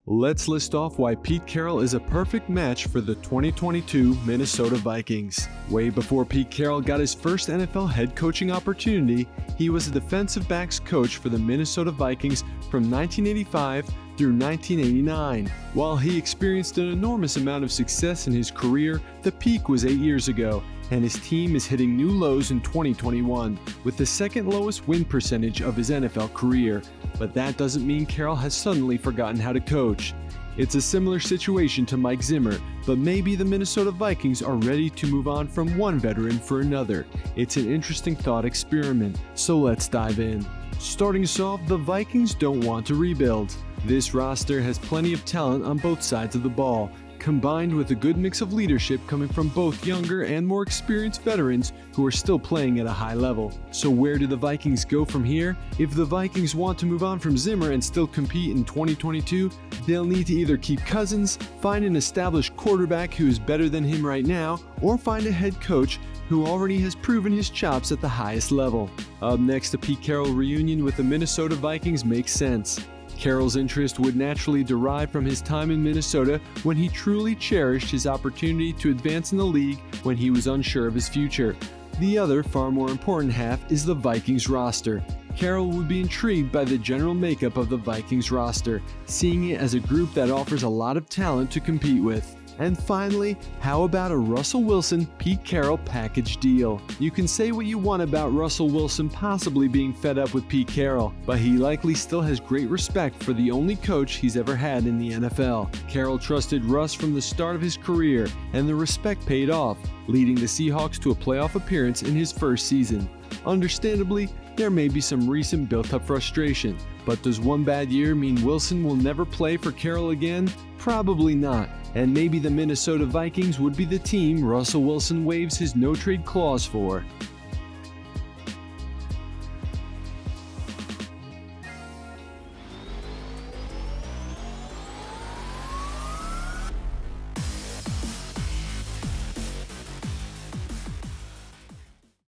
Let's list off why Pete Carroll is a perfect match for the 2022 Minnesota Vikings. Way before Pete Carroll got his first NFL head coaching opportunity, he was a defensive backs coach for the Minnesota Vikings from 1985 through 1989. While he experienced an enormous amount of success in his career, the peak was 8 years ago, and his team is hitting new lows in 2021, with the second lowest win percentage of his NFL career. But that doesn't mean Carroll has suddenly forgotten how to coach. It's a similar situation to Mike Zimmer, but maybe the Minnesota Vikings are ready to move on from one veteran for another. It's an interesting thought experiment, so let's dive in. Starting us off, the Vikings don't want to rebuild. This roster has plenty of talent on both sides of the ball, combined with a good mix of leadership coming from both younger and more experienced veterans who are still playing at a high level. So where do the Vikings go from here? If the Vikings want to move on from Zimmer and still compete in 2022, they'll need to either keep Cousins, find an established quarterback who is better than him right now, or find a head coach who already has proven his chops at the highest level. Up next, a Pete Carroll reunion with the Minnesota Vikings makes sense. Carroll's interest would naturally derive from his time in Minnesota when he truly cherished his opportunity to advance in the league when he was unsure of his future. The other, far more important half is the Vikings roster. Carroll would be intrigued by the general makeup of the Vikings roster, seeing it as a group that offers a lot of talent to compete with. And finally, how about a Russell Wilson-Pete Carroll package deal? You can say what you want about Russell Wilson possibly being fed up with Pete Carroll, but he likely still has great respect for the only coach he's ever had in the NFL. Carroll trusted Russ from the start of his career, and the respect paid off, leading the Seahawks to a playoff appearance in his first season. Understandably, there may be some recent built-up frustration, but does one bad year mean Wilson will never play for Carroll again? Probably not, and maybe the Minnesota Vikings would be the team Russell Wilson waives his no-trade clause for.